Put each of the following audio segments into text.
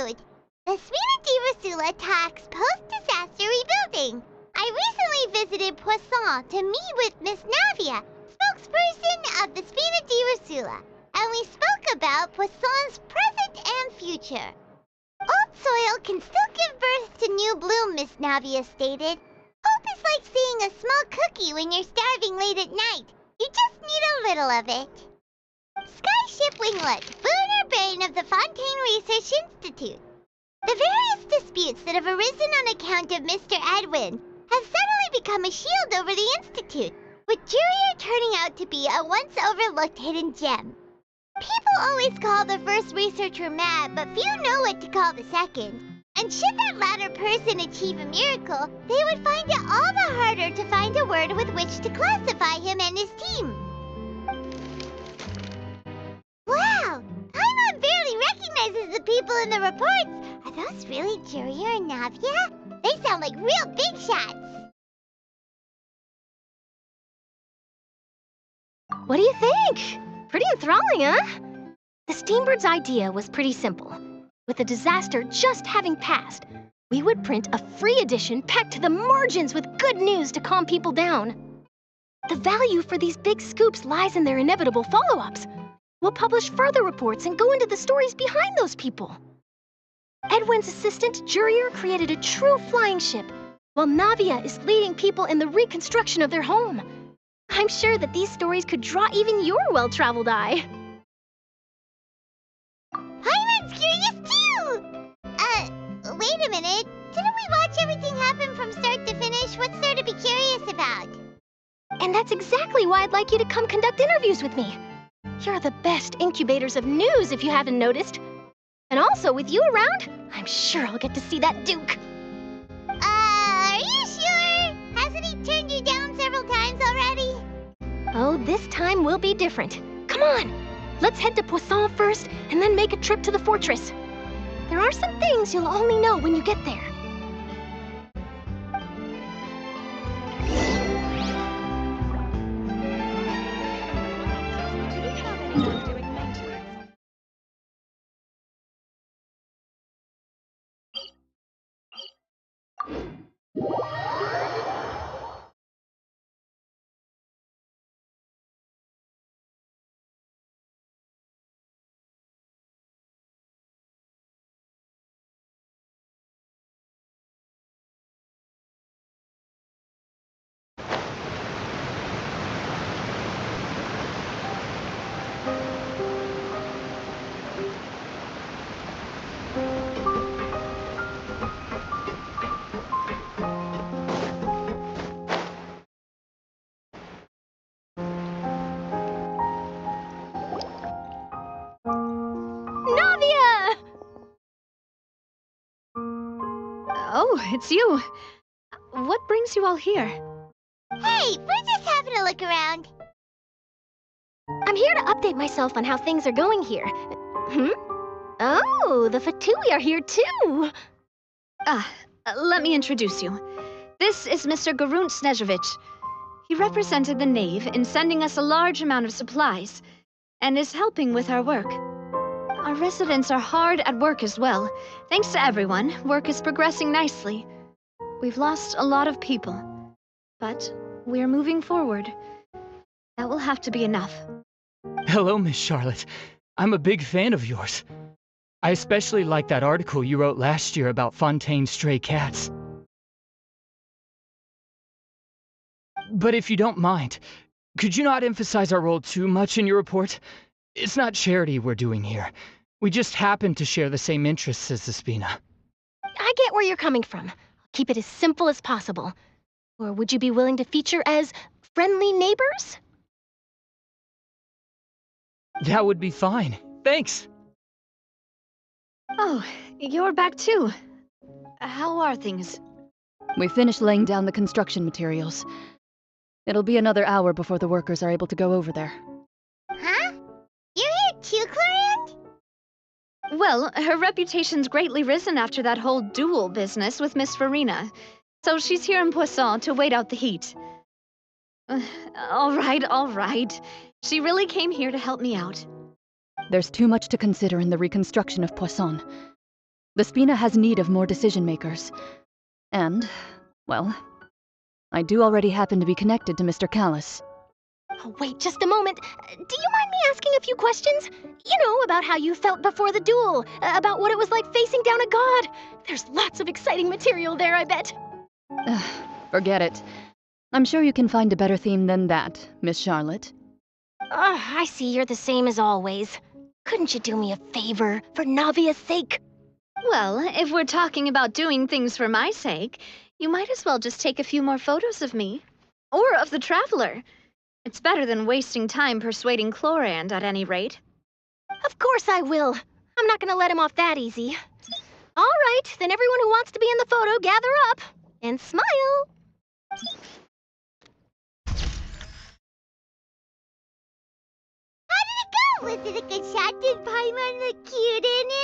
food. The Spina di Rosula talks post-disaster rebuilding. I recently visited Poisson to meet with Miss Navia, spokesperson of the Spina di Rosula, and we spoke about Poisson's present and future. Old soil can still give birth to new bloom, Miss Navia stated. Hope is like seeing a small cookie when you're starving late at night. You just need a little of it. Skyship Winglet, lunar brain of the Fontaine Research Institute. The various disputes that have arisen on account of Mr. Edwin have suddenly become a shield over the Institute, with Jurier turning out to be a once overlooked hidden gem. People always call the first researcher mad, but few know what to call the second. And should that latter person achieve a miracle, they would find it all the harder to find a word with which to classify him and his team. Wow! Paimon barely recognizes the people in the reports. Are those really Jurier and Navia? They sound like real big shots. What do you think? Pretty enthralling, huh? The Steambird's idea was pretty simple. With the disaster just having passed, we would print a free edition packed to the margins with good news to calm people down. The value for these big scoops lies in their inevitable follow-ups. We'll publish further reports and go into the stories behind those people. Edwin's assistant, Jurier, created a true flying ship, while Navia is leading people in the reconstruction of their home. I'm sure that these stories could draw even your well-traveled eye. Paimon's curious too! Wait a minute. Didn't we watch everything happen from start to finish? What's there to be curious about? And that's exactly why I'd like you to come conduct interviews with me. You're the best incubators of news, if you haven't noticed. And also, with you around, I'm sure I'll get to see that Duke. Are you sure? Hasn't he turned you down several times already? Oh, this time will be different. Come on! Let's head to Poisson first, and then make a trip to the fortress. There are some things you'll only know when you get there. Oh, it's you. What brings you all here? Hey, we're just having a look around. I'm here to update myself on how things are going here. Oh, the Fatui are here too! Let me introduce you. This is Mr. Garunt Snezhevich. He represented the Knave in sending us a large amount of supplies, and is helping with our work. Our residents are hard at work as well. Thanks to everyone, work is progressing nicely. We've lost a lot of people, but we're moving forward. That will have to be enough. Hello, Miss Charlotte. I'm a big fan of yours. I especially like that article you wrote last year about Fontaine's stray cats. But if you don't mind, could you not emphasize our role too much in your report? It's not charity we're doing here. We just happen to share the same interests as the Spina. I get where you're coming from. I'll keep it as simple as possible. Or would you be willing to feature as friendly neighbors? That would be fine. Thanks. Oh, you're back too. How are things? We finished laying down the construction materials. It'll be another hour before the workers are able to go over there. Huh? You're here too, Clorinde? Well, her reputation's greatly risen after that whole duel business with Miss Farina, so she's here in Poisson to wait out the heat. All right. She really came here to help me out. There's too much to consider in the reconstruction of Poisson. The Spina has need of more decision makers. And, well, I do already happen to be connected to Mr. Callis. Oh, wait just a moment. Do you mind me asking a few questions? You know, about how you felt before the duel, about what it was like facing down a god. There's lots of exciting material there, I bet. Forget it. I'm sure you can find a better theme than that, Miss Charlotte. I see you're the same as always. Couldn't you do me a favor, for Navia's sake? Well, if we're talking about doing things for my sake, you might as well just take a few more photos of me. Or of the Traveler. It's better than wasting time persuading Chlorand, at any rate. Of course I will. I'm not gonna let him off that easy. All right, then everyone who wants to be in the photo, gather up. And smile. How did it go? Was it a good shot? Did Paimon look cute in it?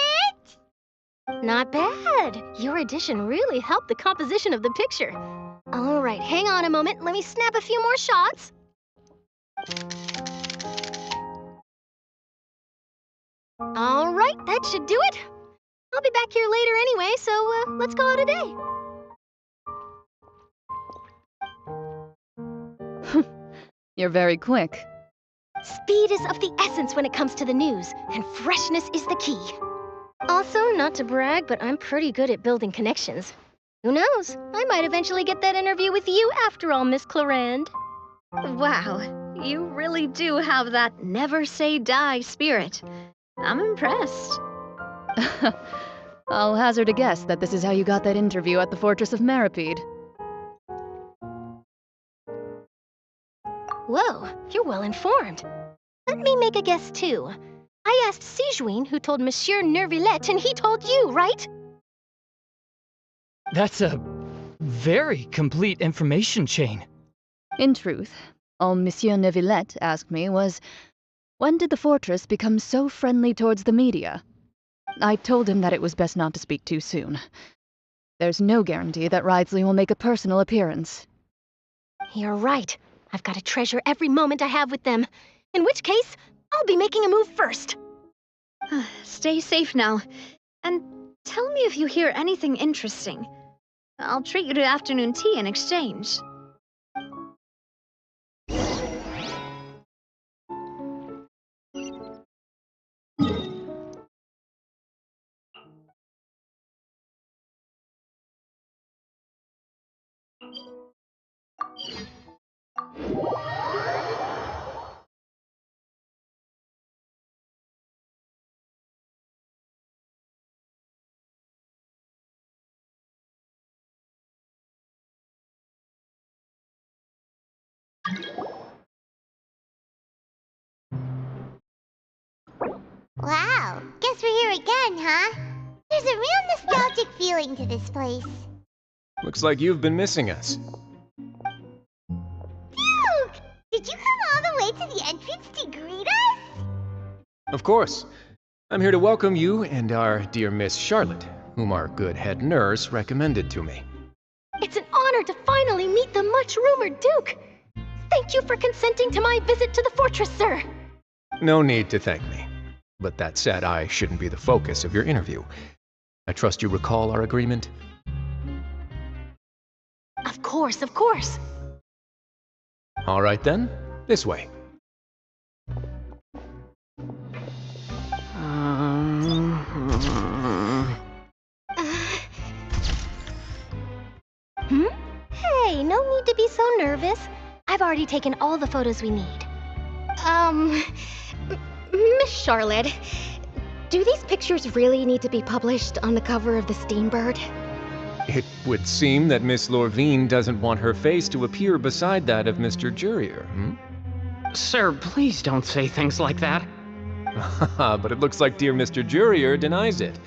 Not bad. Your addition really helped the composition of the picture. All right, hang on a moment. Let me snap a few more shots. All right, that should do it. I'll be back here later anyway, so let's call it a day. You're very quick. Speed is of the essence when it comes to the news, and freshness is the key. Also, not to brag, but I'm pretty good at building connections. Who knows? I might eventually get that interview with you after all, Miss Chlorand. Wow, you really do have that never say die spirit. I'm impressed. I'll hazard a guess that this is how you got that interview at the Fortress of Maripede. Whoa, you're well informed. Let me make a guess too. I asked Sijuin who told Monsieur Nervillet, and he told you, right? That's a very complete information chain. In truth, all Monsieur Neuvillette asked me was, when did the fortress become so friendly towards the media? I told him that it was best not to speak too soon. There's no guarantee that Ridesley will make a personal appearance. You're right. I've got to treasure every moment I have with them. In which case, I'll be making a move first. Stay safe now. And tell me if you hear anything interesting. I'll treat you to afternoon tea in exchange. Wow, guess we're here again, huh? There's a real nostalgic feeling to this place. Looks like you've been missing us. Duke! Did you come all the way to the entrance to greet us? Of course. I'm here to welcome you and our dear Miss Charlotte, whom our good head nurse recommended to me. It's an honor to finally meet the much-rumored Duke. Thank you for consenting to my visit to the fortress, sir. No need to thank me. But that said, I shouldn't be the focus of your interview. I trust you recall our agreement? Of course, of course. All right then, this way. Hey, no need to be so nervous. I've already taken all the photos we need. Miss Charlotte, do these pictures really need to be published on the cover of the Steambird? It would seem that Miss Lorvine doesn't want her face to appear beside that of Mr. Jurier, Sir, please don't say things like that. But it looks like dear Mr. Jurier denies it.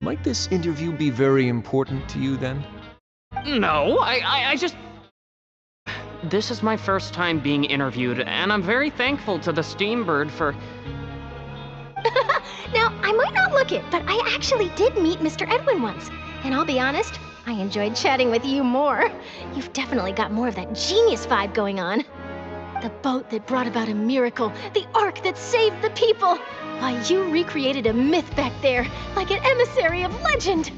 Might this interview be very important to you then? No, I just... This is my first time being interviewed, and I'm very thankful to the Steambird for... Now, I might not look it, but I actually did meet Mr. Edwin once. And I'll be honest, I enjoyed chatting with you more. You've definitely got more of that genius vibe going on. The boat that brought about a miracle, the ark that saved the people. Why, you recreated a myth back there, like an emissary of legend.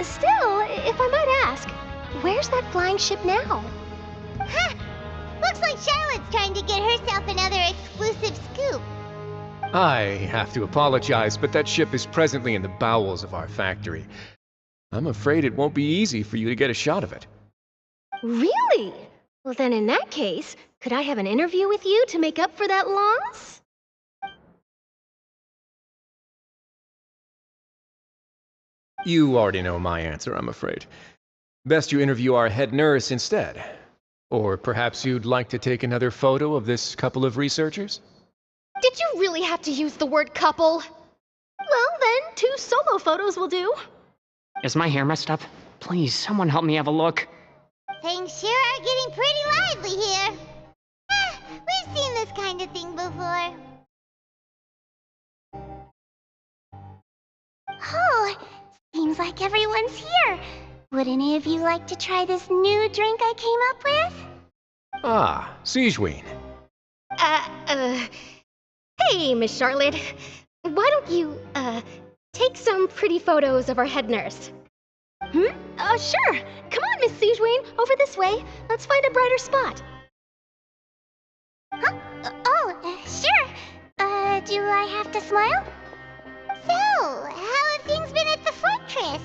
Still, if I might ask, where's that flying ship now? Huh. Looks like Charlotte's trying to get herself another exclusive scoop. I have to apologize, but that ship is presently in the bowels of our factory. I'm afraid it won't be easy for you to get a shot of it. Really? Well, then in that case, could I have an interview with you to make up for that loss? You already know my answer, I'm afraid. Best you interview our head nurse instead. Or perhaps you'd like to take another photo of this couple of researchers? Did you really have to use the word couple? Well, then, 2 solo photos will do. Is my hair messed up? Please, someone help me have a look. Things sure are getting pretty lively here. We've seen this kind of thing before. Oh, seems like everyone's here. Would any of you like to try this new drink I came up with? Ah, Siegeween. Hey, Miss Charlotte. Why don't you, take some pretty photos of our head nurse? Sure. Come on, Miss Siegeween, over this way. Let's find a brighter spot. Huh? Sure. Do I have to smile? So, how have things been at the fortress?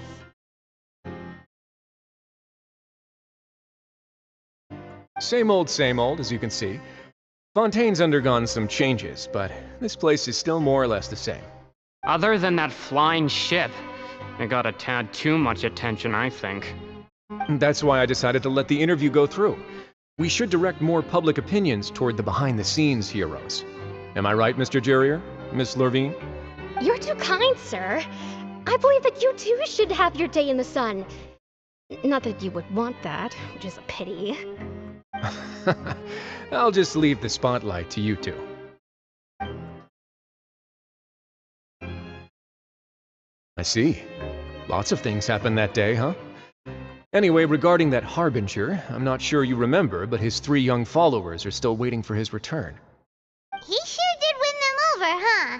Same old, as you can see. Fontaine's undergone some changes, but this place is still more or less the same. Other than that flying ship, it got a tad too much attention, I think. That's why I decided to let the interview go through. We should direct more public opinions toward the behind-the-scenes heroes. Am I right, Mr. Jurrier? Miss Lurvine? You're too kind, sir. I believe that you too should have your day in the sun. Not that you would want that, which is a pity. I'll just leave the spotlight to you two. I see. Lots of things happened that day, huh? Anyway, regarding that Harbinger, I'm not sure you remember, but his 3 young followers are still waiting for his return. He sure did win them over, huh?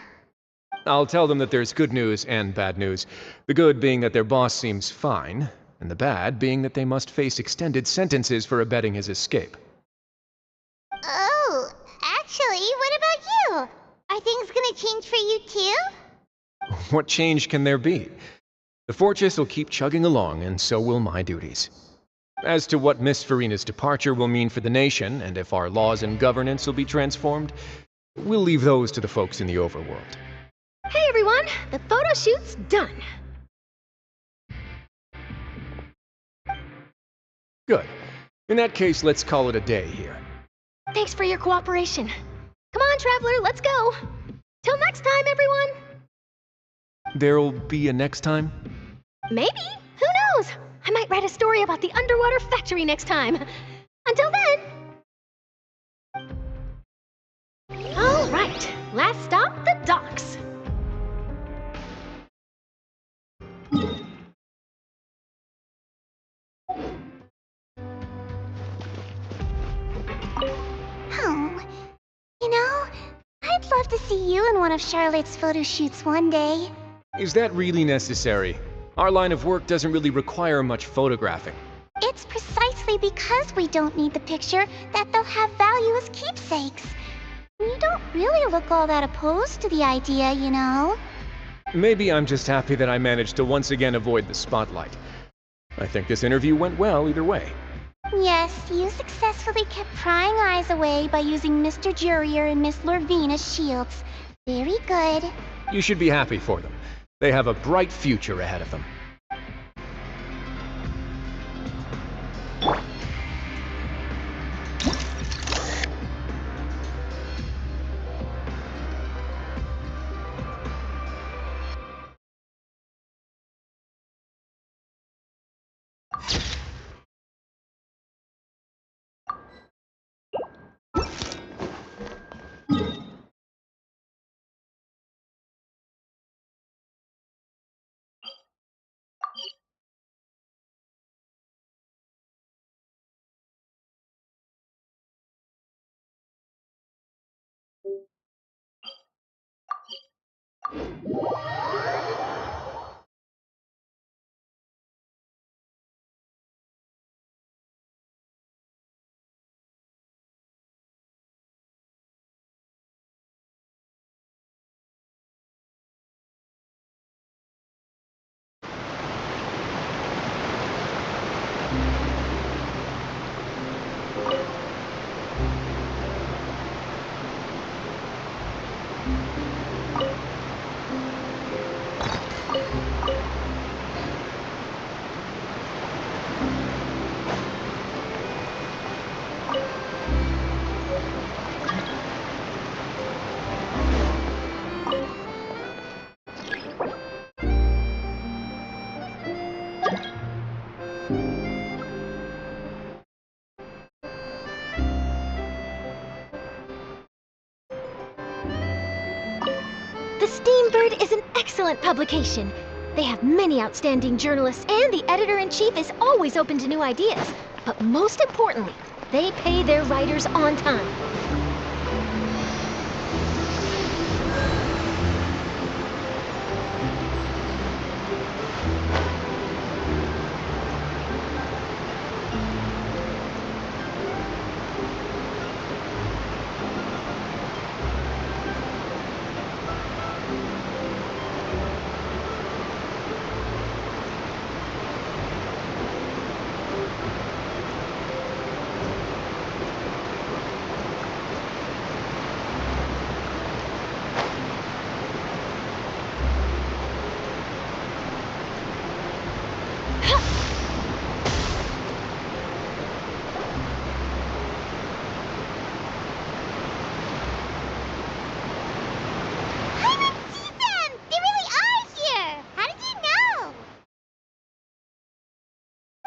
I'll tell them that there's good news and bad news. The good being that their boss seems fine, and the bad being that they must face extended sentences for abetting his escape. Oh, actually, what about you? Are things gonna change for you too? What change can there be? The fortress will keep chugging along, and so will my duties. As to what Miss Farina's departure will mean for the nation, and if our laws and governance will be transformed, we'll leave those to the folks in the overworld. Hey everyone, the photo shoot's done. Good. In that case, let's call it a day here. Thanks for your cooperation. Come on, Traveler, let's go. Till next time, everyone. There'll be a next time? Maybe. Who knows? I might write a story about the underwater factory next time. Until then. All right, last stop, the docks. Oh, you know, I'd love to see you in one of Charlotte's photo shoots one day. Is that really necessary? Our line of work doesn't really require much photographing. It's precisely because we don't need the picture that they'll have value as keepsakes. You don't really look all that opposed to the idea, you know. Maybe I'm just happy that I managed to once again avoid the spotlight. I think this interview went well either way. Yes, you successfully kept prying eyes away by using Mr. Jurrier and Miss Lurvine as shields. Very good. You should be happy for them. They have a bright future ahead of them. Steambird is an excellent publication. They have many outstanding journalists, and the editor-in-chief is always open to new ideas. But most importantly, they pay their writers on time.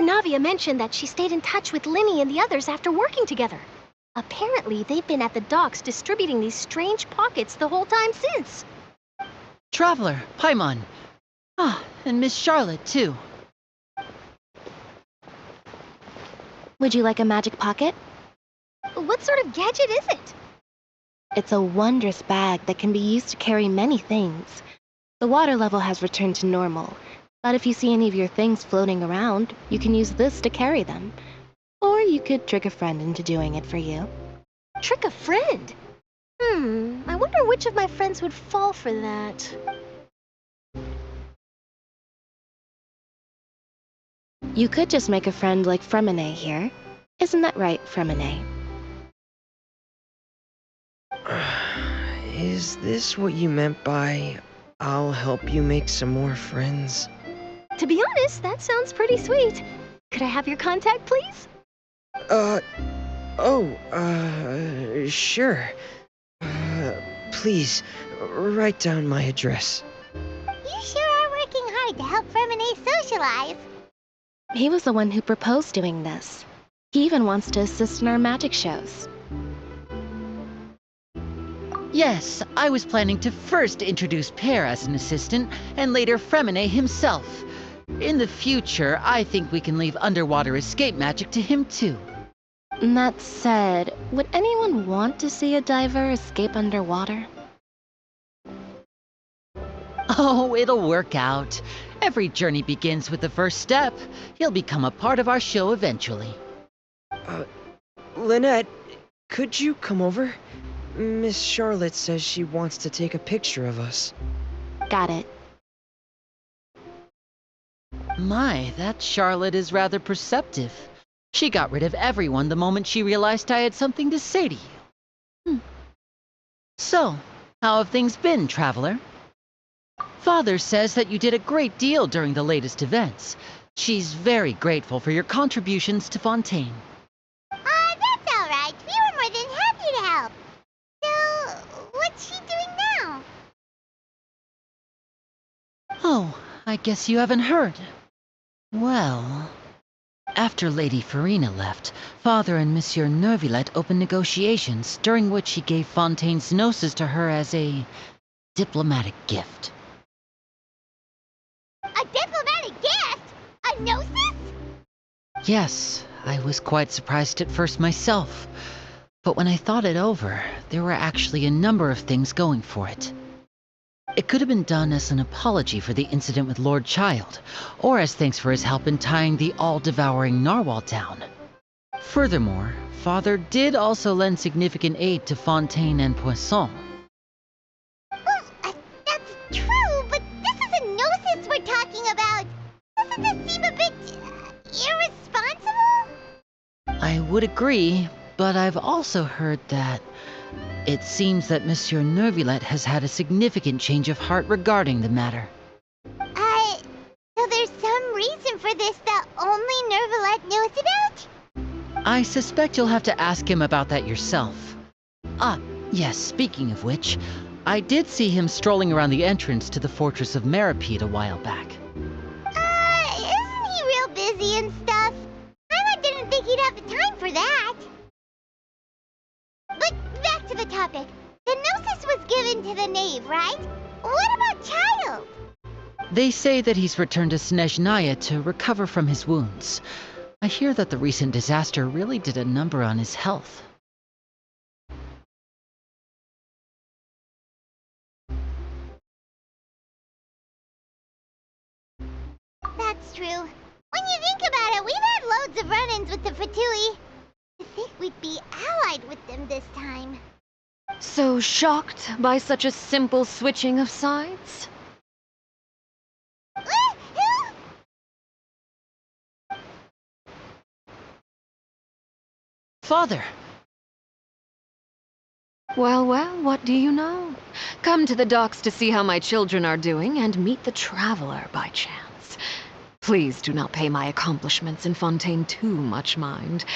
Navia mentioned that she stayed in touch with Linny and the others after working together. Apparently, they've been at the docks distributing these strange pockets the whole time since. Traveler, Paimon. Ah, and Miss Charlotte, too. Would you like a magic pocket? What sort of gadget is it? It's a wondrous bag that can be used to carry many things. The water level has returned to normal, but if you see any of your things floating around, you can use this to carry them. Or you could trick a friend into doing it for you. Trick a friend? I wonder which of my friends would fall for that. You could just make a friend like Fremine here. Isn't that right, Fremine? Is this what you meant by, I'll help you make some more friends? To be honest, that sounds pretty sweet. Could I have your contact, please? Sure. Please, write down my address. You sure are working hard to help Fremine socialize. He was the one who proposed doing this. He even wants to assist in our magic shows. Yes, I was planning to first introduce Pear as an assistant, and later Fremine himself. In the future, I think we can leave underwater escape magic to him too. That said, would anyone want to see a diver escape underwater? Oh, it'll work out. Every journey begins with the first step. He'll become a part of our show eventually. Lynette, could you come over? Miss Charlotte says she wants to take a picture of us. Got it. My, that Charlotte is rather perceptive. She got rid of everyone the moment she realized I had something to say to you. So, how have things been, Traveler? Father says that you did a great deal during the latest events. She's very grateful for your contributions to Fontaine. That's all right. We were more than happy to help. So, what's she doing now? Oh, I guess you haven't heard. Well, after Lady Farina left, Father and Monsieur Neuvillette opened negotiations, during which he gave Fontaine's gnosis to her as a diplomatic gift. A diplomatic gift? A gnosis? Yes, I was quite surprised at first myself. But when I thought it over, there were actually a number of things going for it. It could have been done as an apology for the incident with Lord Child, or as thanks for his help in tying the all-devouring narwhal down. Furthermore, Father did also lend significant aid to Fontaine and Poisson. Well, that's true, but this is a gnosis we're talking about. Doesn't this seem a bit irresponsible? I would agree, but I've also heard that it seems that Monsieur Neuvillette has had a significant change of heart regarding the matter. So there's some reason for this that only Neuvillette knows about? I suspect you'll have to ask him about that yourself. Ah, yes, speaking of which, I did see him strolling around the entrance to the Fortress of Meripede a while back. Isn't he real busy and stuff? I didn't think he'd have the time for that. But back to the topic. The gnosis was given to the knave, right? What about Child? They say that he's returned to Snezhnaya to recover from his wounds. I hear that the recent disaster really did a number on his health. That's true. When you think about it, we've had loads of run-ins with the Fatui. I think we'd be allied with them this time. So shocked by such a simple switching of sides? Father! Well, well, what do you know? Come to the docks to see how my children are doing and meet the Traveler by chance. Please do not pay my accomplishments in Fontaine too much mind.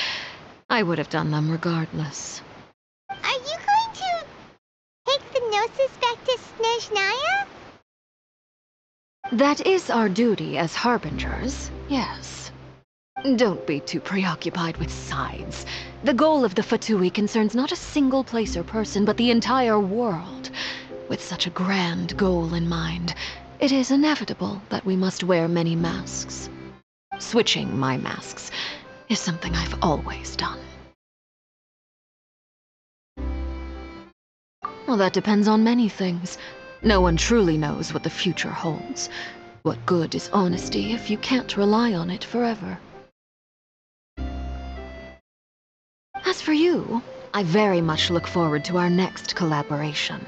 I would have done them regardless. Are you going to take the Gnosis back to Snezhnaya? That is our duty as Harbingers, yes. Don't be too preoccupied with sides. The goal of the Fatui concerns not a single place or person, but the entire world. With such a grand goal in mind, it is inevitable that we must wear many masks. Switching my masks is something I've always done. Well, that depends on many things. No one truly knows what the future holds. What good is honesty if you can't rely on it forever? As for you, I very much look forward to our next collaboration.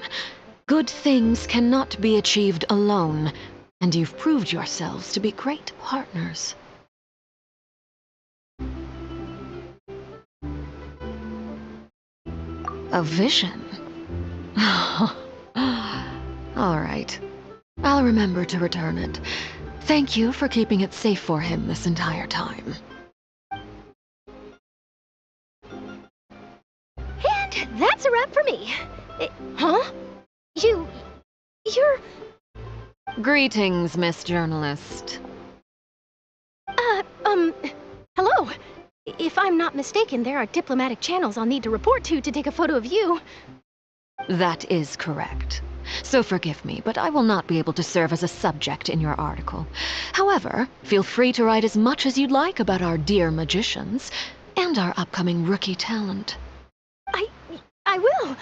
Good things cannot be achieved alone, and you've proved yourselves to be great partners. A vision? All right. I'll remember to return it. Thank you for keeping it safe for him this entire time. And that's a wrap for me. Huh? You're... Greetings, Miss Journalist. Hello. If I'm not mistaken, there are diplomatic channels I'll need to report to take a photo of you. That is correct. So forgive me, but I will not be able to serve as a subject in your article. However, feel free to write as much as you'd like about our dear magicians and our upcoming rookie talent. I will.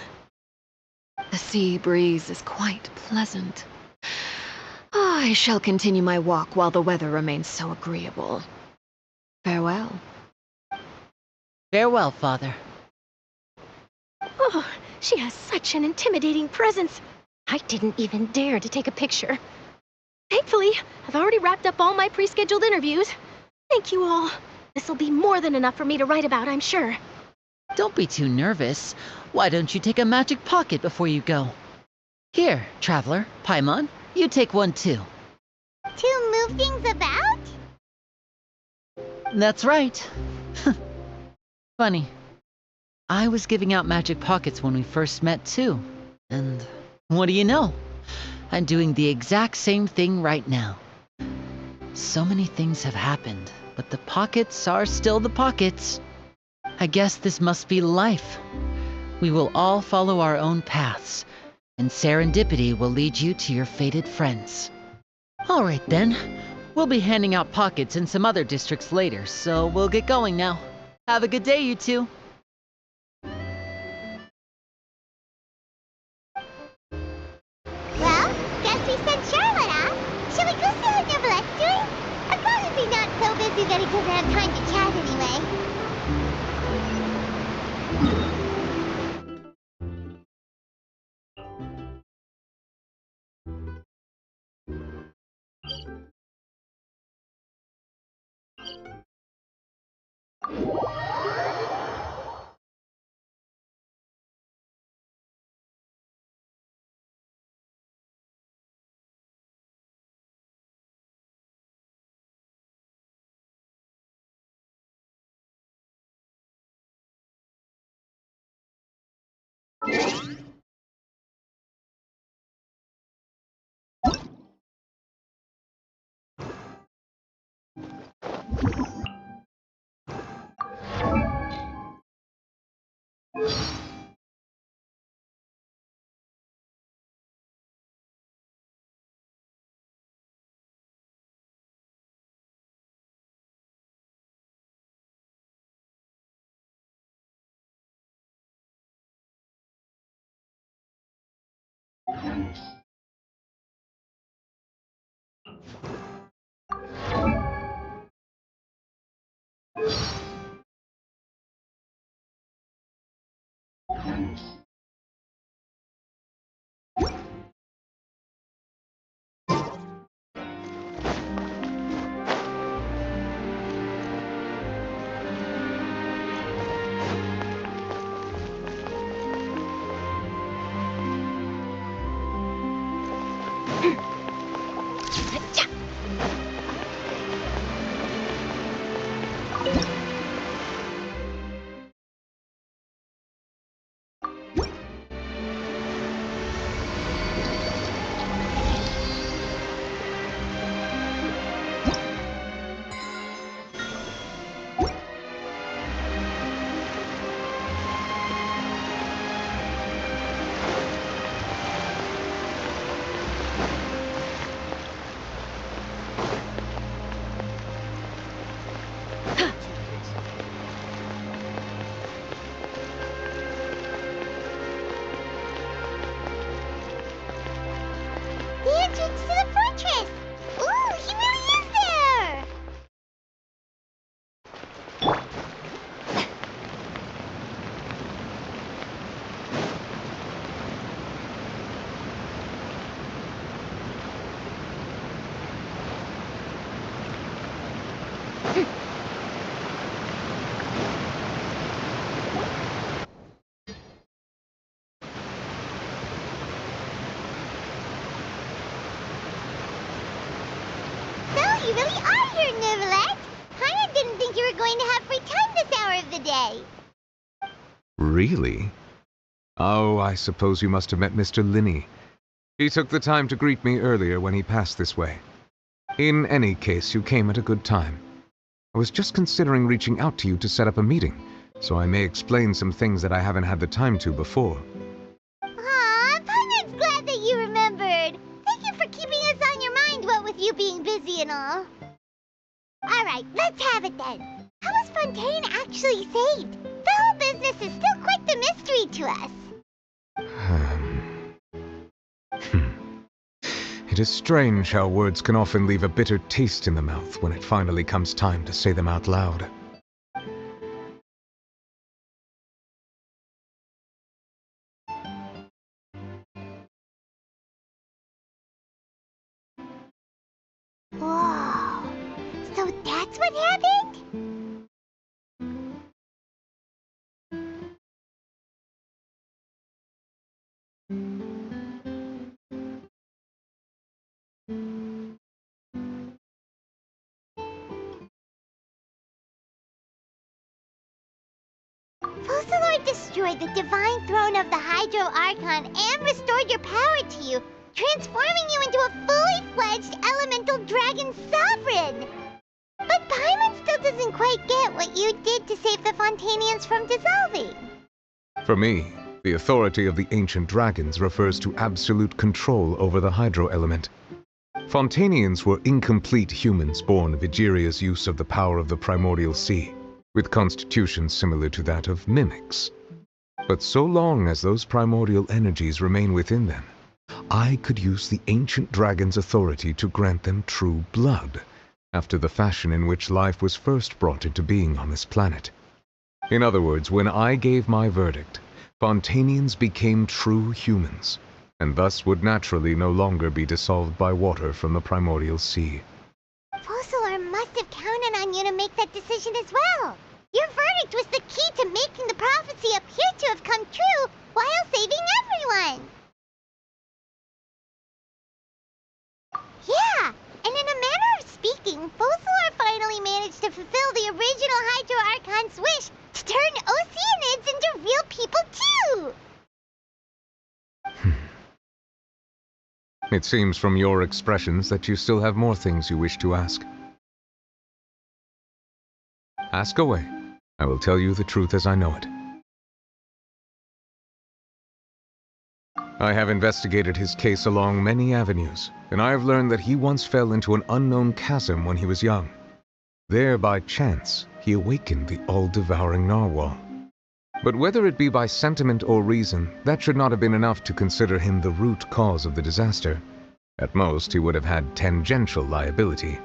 The sea breeze is quite pleasant. I shall continue my walk while the weather remains so agreeable. Farewell. Farewell, Father. Oh, she has such an intimidating presence. I didn't even dare to take a picture. Thankfully, I've already wrapped up all my pre-scheduled interviews. Thank you all. This'll be more than enough for me to write about, I'm sure. Don't be too nervous. Why don't you take a magic pocket before you go? Here, Traveler, Paimon, you take one too. To move things about? That's right. Funny. I was giving out magic pockets when we first met too. And what do you know? I'm doing the exact same thing right now. So many things have happened, but the pockets are still the pockets. I guess this must be life. We will all follow our own paths, and serendipity will lead you to your fated friends. All right then. We'll be handing out pockets in some other districts later, so we'll get going now. Have a good day, you two. Well, guess we sent Charlotte off. Shall we go see what Neverlette's doing? I'd probably be not so busy that he doesn't have time to chat anyway. The entrance to the fortress! Ooh, he really is there! So, you really are here, Neuvillette! Paimon didn't think you were going to have free time this hour of the day. Really? Oh, I suppose you must have met Mr. Linney. He took the time to greet me earlier when he passed this way. In any case, you came at a good time. I was just considering reaching out to you to set up a meeting, so I may explain some things that I haven't had the time to before. Aw, Paimon's glad that you remembered. Thank you for keeping us on your mind, what with you being busy and all. Alright, let's have it then. How was Fontaine actually saved? The whole business is still quite the mystery to us. It is strange how words can often leave a bitter taste in the mouth when it finally comes time to say them out loud. Whoa. So that's what happened? Focalor destroyed the divine throne of the Hydro Archon and restored your power to you, transforming you into a fully fledged elemental dragon sovereign. But Paimon still doesn't quite get what you did to save the Fontanians from dissolving. For me, the authority of the ancient dragons refers to absolute control over the hydro element. Fontanians were incomplete humans born of Egeria's use of the power of the primordial sea, with constitutions similar to that of mimics. But so long as those primordial energies remain within them, I could use the ancient dragon's authority to grant them true blood, after the fashion in which life was first brought into being on this planet. In other words, when I gave my verdict, Fontanians became true humans, and thus would naturally no longer be dissolved by water from the primordial sea. Focalor must have counted on you to make that decision as well. Your verdict was the key to making the prophecy appear to have come true while saving everyone. Yeah, and in a manner of speaking, Focalor finally managed to fulfill the original Hydro Archon's wish to turn Oceanids into real people too! It seems from your expressions that you still have more things you wish to ask. Ask away. I will tell you the truth as I know it. I have investigated his case along many avenues, and I have learned that he once fell into an unknown chasm when he was young. There, by chance, he awakened the all-devouring narwhal. But whether it be by sentiment or reason, that should not have been enough to consider him the root cause of the disaster. At most, he would have had tangential liability.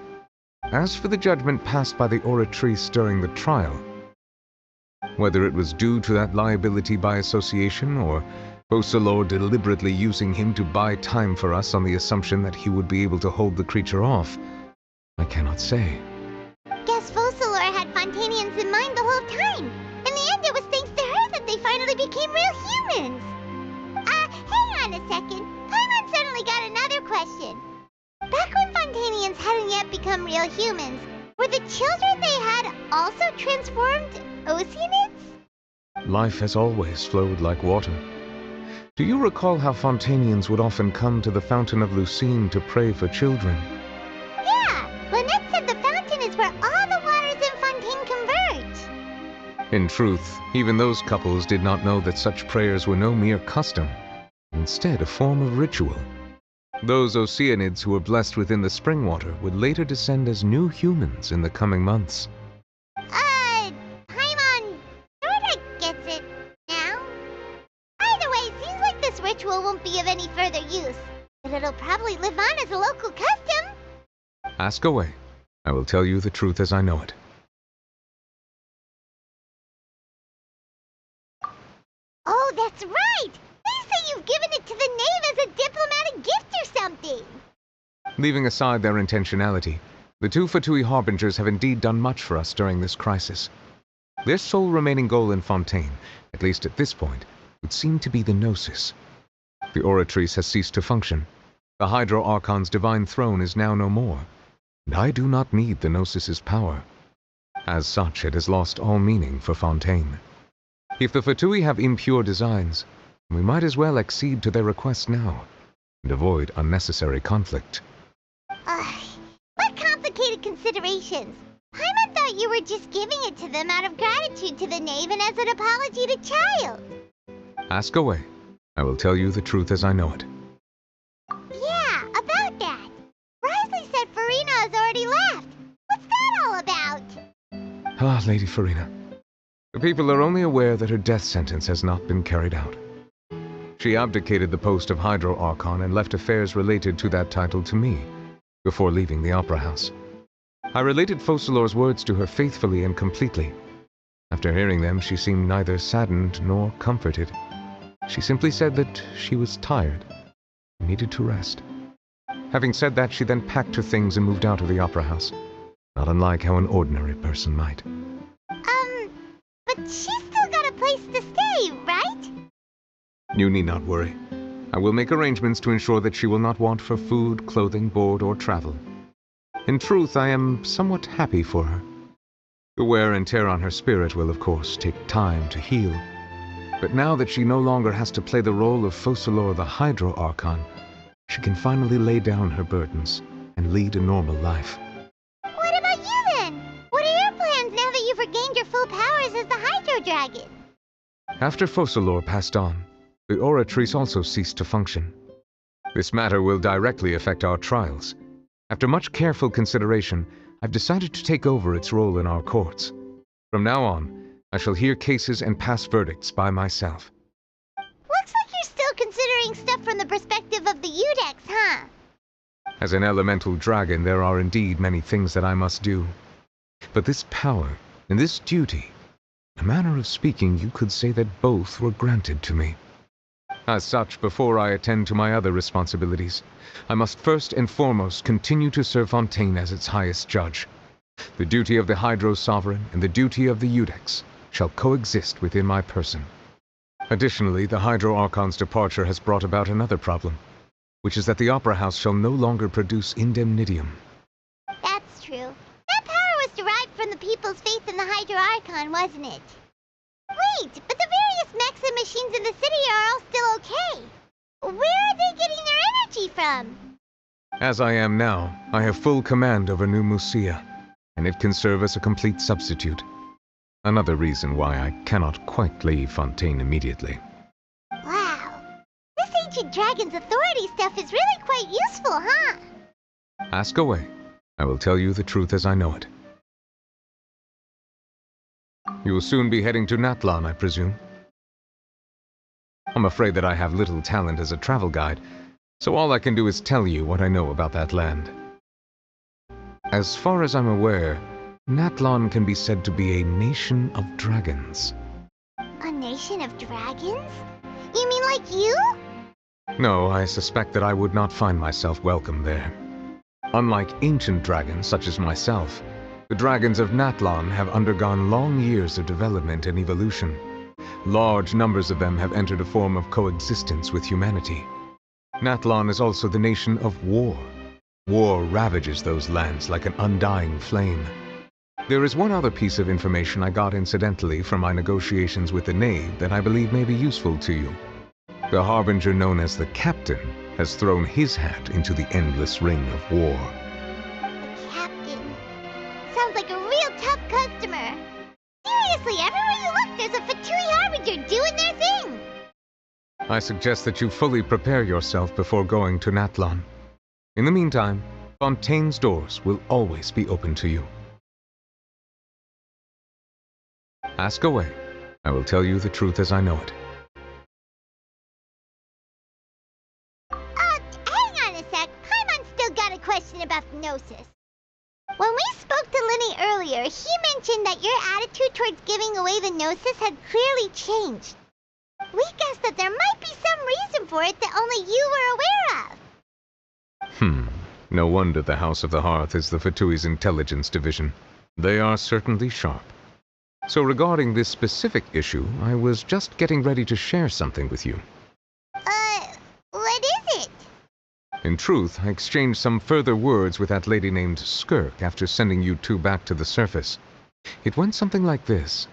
As for the judgment passed by the Oratrice during the trial, whether it was due to that liability by association, or Focalors deliberately using him to buy time for us on the assumption that he would be able to hold the creature off, I cannot say. Guess Focalors had Fontanians in mind the whole time. In the end, it was thanks to her that they finally became real humans. Hang on a second. Paimon suddenly got another question. Back when Fontanians hadn't yet become real humans, were the children they had also transformed Oceanids? Life has always flowed like water. Do you recall how Fontanians would often come to the Fountain of Lucine to pray for children? Yeah, Lynette said the fountain is where all the waters in Fontaine converge. In truth, even those couples did not know that such prayers were no mere custom, instead a form of ritual. Those Oceanids who were blessed within the spring water would later descend as new humans in the coming months. Paimon sorta gets it now. Either way, it seems like this ritual won't be of any further use, but it'll probably live on as a local custom. Ask away. I will tell you the truth as I know it. Oh, that's right! They say you've given it to the knave as a diplomatic gift or something. Leaving aside their intentionality, the two Fatui Harbingers have indeed done much for us during this crisis. Their sole remaining goal in Fontaine, at least at this point, would seem to be the Gnosis. The Oratrice has ceased to function. The Hydro Archon's divine throne is now no more, and I do not need the Gnosis's power. As such, it has lost all meaning for Fontaine. If the Fatui have impure designs, we might as well accede to their request now, and avoid unnecessary conflict. What complicated considerations? Paimon thought you were just giving it to them out of gratitude to the knave and as an apology to Child. Ask away. I will tell you the truth as I know it. Yeah, about that. Risley said Farina has already left. What's that all about? Ah, Lady Farina. The people are only aware that her death sentence has not been carried out. She abdicated the post of Hydro Archon and left affairs related to that title to me, before leaving the Opera House. I related Focalors' words to her faithfully and completely. After hearing them, she seemed neither saddened nor comforted. She simply said that she was tired and needed to rest. Having said that, she then packed her things and moved out of the Opera House, not unlike how an ordinary person might. But she's still got a place to stay, right? You need not worry. I will make arrangements to ensure that she will not want for food, clothing, board, or travel. In truth, I am somewhat happy for her. The wear and tear on her spirit will, of course, take time to heal. But now that she no longer has to play the role of Focalors the Hydro Archon, she can finally lay down her burdens and lead a normal life. What about you then? What are your plans now that you've regained your full powers as the Hydro Dragon? After Focalors passed on, the Oratrice also ceased to function. This matter will directly affect our trials. After much careful consideration, I've decided to take over its role in our courts. From now on, I shall hear cases and pass verdicts by myself. Looks like you're still considering stuff from the perspective of the Udex, huh? As an elemental dragon, there are indeed many things that I must do. But this power and this duty, in a manner of speaking, you could say that both were granted to me. As such, before I attend to my other responsibilities, I must first and foremost continue to serve Fontaine as its highest judge. The duty of the Hydro Sovereign and the duty of the Udex shall coexist within my person. Additionally, the Hydro Archon's departure has brought about another problem, which is that the Opera House shall no longer produce indemnitium. That's true. That power was derived from the people's faith in the Hydro Archon, wasn't it? Wait, but the various mechs and machines in the city are all still okay. Where are they getting their energy from? As I am now, I have full command over New Musia, and it can serve as a complete substitute. Another reason why I cannot quite leave Fontaine immediately. Wow. This ancient dragon's authority stuff is really quite useful, huh? Ask away. I will tell you the truth as I know it. You will soon be heading to Natlan, I presume? I'm afraid that I have little talent as a travel guide, so all I can do is tell you what I know about that land. As far as I'm aware, Natlan can be said to be a nation of dragons. A nation of dragons? You mean like you? No, I suspect that I would not find myself welcome there. Unlike ancient dragons such as myself, the dragons of Natlan have undergone long years of development and evolution. Large numbers of them have entered a form of coexistence with humanity. Natlan is also the nation of war. War ravages those lands like an undying flame. There is one other piece of information I got incidentally from my negotiations with the Knave that I believe may be useful to you. The Harbinger known as the Captain has thrown his hat into the endless ring of war. The captain. Sounds like a real tough customer. Seriously, everywhere you look, there's a Fatui Harbinger doing their thing. I suggest that you fully prepare yourself before going to Natlan. In the meantime, Fontaine's doors will always be open to you. Ask away. I will tell you the truth as I know it. Hang on a sec. Paimon's still got a question about the Gnosis. When we spoke to Lenny earlier, he mentioned that your attitude towards giving away the Gnosis had clearly changed. We guessed that there might be some reason for it that only you were aware of. No wonder the House of the Hearth is the Fatui's intelligence division. They are certainly sharp. So regarding this specific issue, I was just getting ready to share something with you. What is it? In truth, I exchanged some further words with that lady named Skirk after sending you two back to the surface. It went something like this.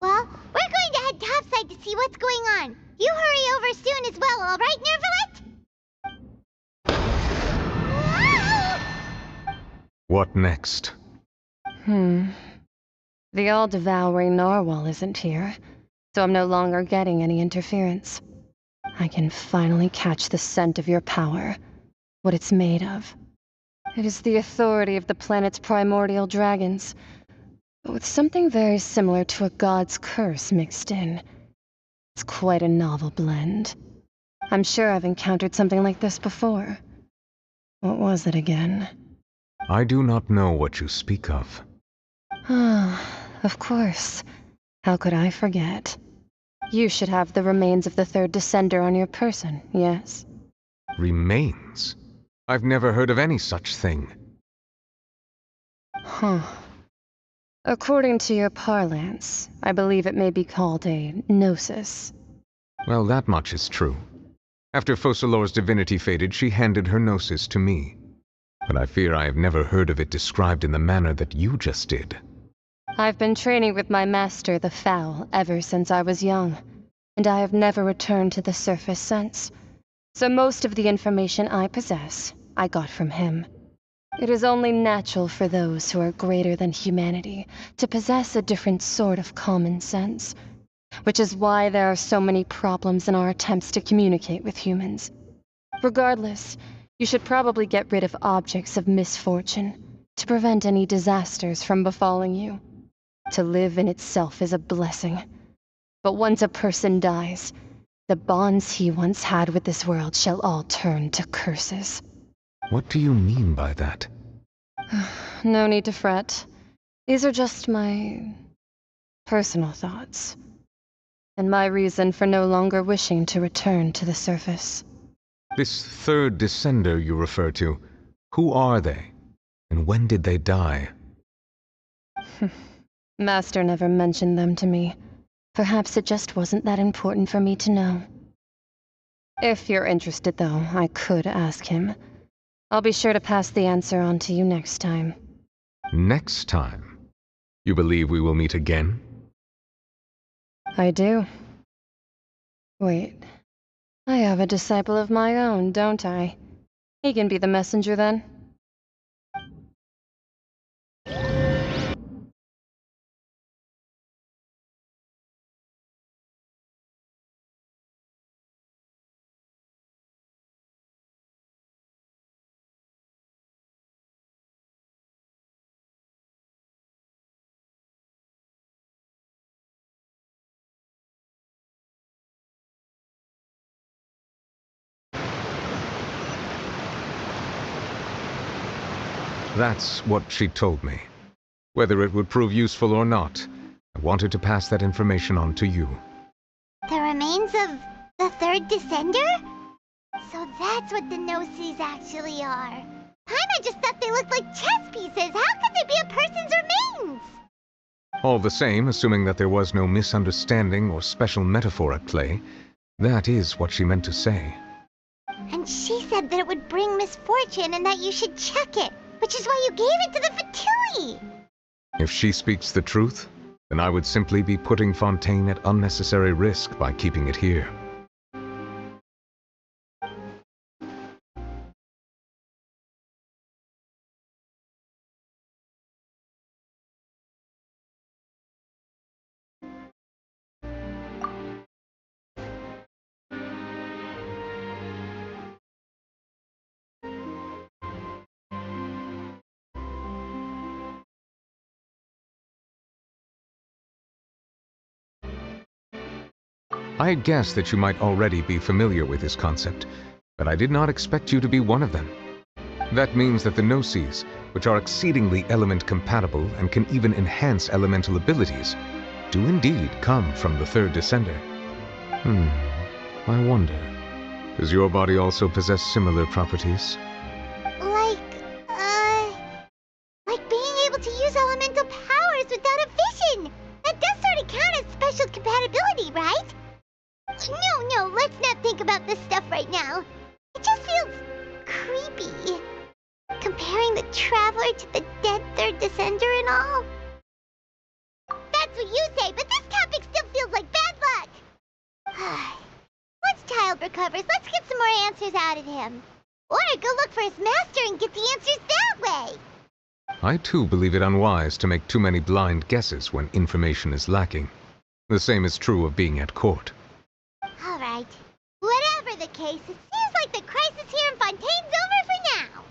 Well, we're going to head topside to see what's going on. You hurry over soon as well, all right, Nervalet? What next? The all-devouring narwhal isn't here, so I'm no longer getting any interference. I can finally catch the scent of your power, what it's made of. It is the authority of the planet's primordial dragons, but with something very similar to a god's curse mixed in. It's quite a novel blend. I'm sure I've encountered something like this before. What was it again? I do not know what you speak of. Of course. How could I forget? You should have the remains of the third descender on your person, yes? Remains? I've never heard of any such thing. According to your parlance, I believe it may be called a gnosis. Well, that much is true. After Focalor's divinity faded, she handed her gnosis to me. But I fear I have never heard of it described in the manner that you just did. I've been training with my master, the Foul, ever since I was young, and I have never returned to the surface since. So most of the information I possess, I got from him. It is only natural for those who are greater than humanity to possess a different sort of common sense, which is why there are so many problems in our attempts to communicate with humans. Regardless, you should probably get rid of objects of misfortune to prevent any disasters from befalling you. To live in itself is a blessing. But once a person dies, the bonds he once had with this world shall all turn to curses. What do you mean by that? No need to fret. These are just my personal thoughts, and my reason for no longer wishing to return to the surface. This third descender you refer to, who are they? And when did they die? Master never mentioned them to me. Perhaps it just wasn't that important for me to know. If you're interested, though, I could ask him. I'll be sure to pass the answer on to you next time. Next time? You believe we will meet again? I do. Wait, I have a disciple of my own, don't I? He can be the messenger then. That's what she told me. Whether it would prove useful or not, I wanted to pass that information on to you. The remains of the third descender? So that's what the no-sees actually are. Paimon just thought they looked like chess pieces. How could they be a person's remains? All the same, assuming that there was no misunderstanding or special metaphor at play, that is what she meant to say. And she said that it would bring misfortune and that you should check it, which is why you gave it to the Fatui. If she speaks the truth, then I would simply be putting Fontaine at unnecessary risk by keeping it here. I had guessed that you might already be familiar with this concept, but I did not expect you to be one of them. That means that the Gnosis, which are exceedingly element-compatible and can even enhance elemental abilities, do indeed come from the third descender. I wonder, does your body also possess similar properties? Like being able to use elemental powers without a vision. That does sort of count as special compatibility, right? No, let's not think about this stuff right now. It just feels creepy. Comparing the Traveler to the dead third descender and all. That's what you say, but this topic still feels like bad luck. Once Child recovers, let's get some more answers out of him. Or go look for his master and get the answers that way. I too believe it unwise to make too many blind guesses when information is lacking. The same is true of being at court. All right. Whatever the case, it seems like the crisis here in Fontaine's over for now.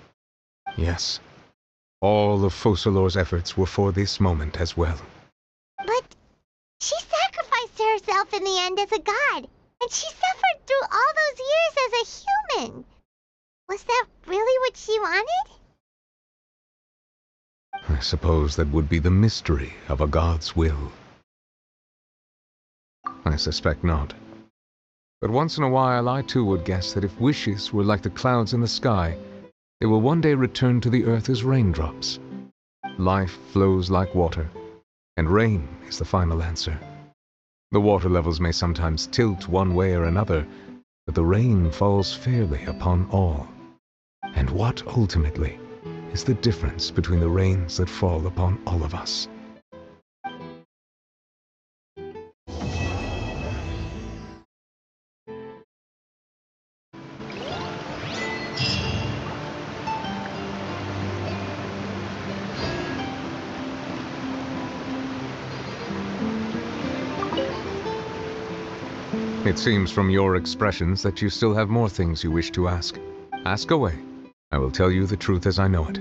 Yes. All of Focalor's efforts were for this moment as well. But she sacrificed herself in the end as a god, and she suffered through all those years as a human. Was that really what she wanted? I suppose that would be the mystery of a god's will. I suspect not. But once in a while I too would guess that if wishes were like the clouds in the sky, they will one day return to the earth as raindrops. Life flows like water, and rain is the final answer. The water levels may sometimes tilt one way or another, but the rain falls fairly upon all. And what, ultimately, is the difference between the rains that fall upon all of us? It seems from your expressions that you still have more things you wish to ask. Ask away. I will tell you the truth as I know it.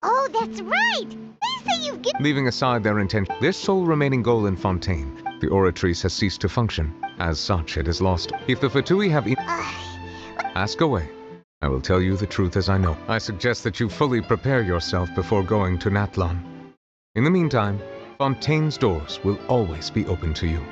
Oh, that's right! They say you've given... Leaving aside their intention, their sole remaining goal in Fontaine, the Oratrice has ceased to function. As such, it is lost. If the Fatui have... Ask away. I will tell you the truth as I know. I suggest that you fully prepare yourself before going to Natlan. In the meantime, Fontaine's doors will always be open to you.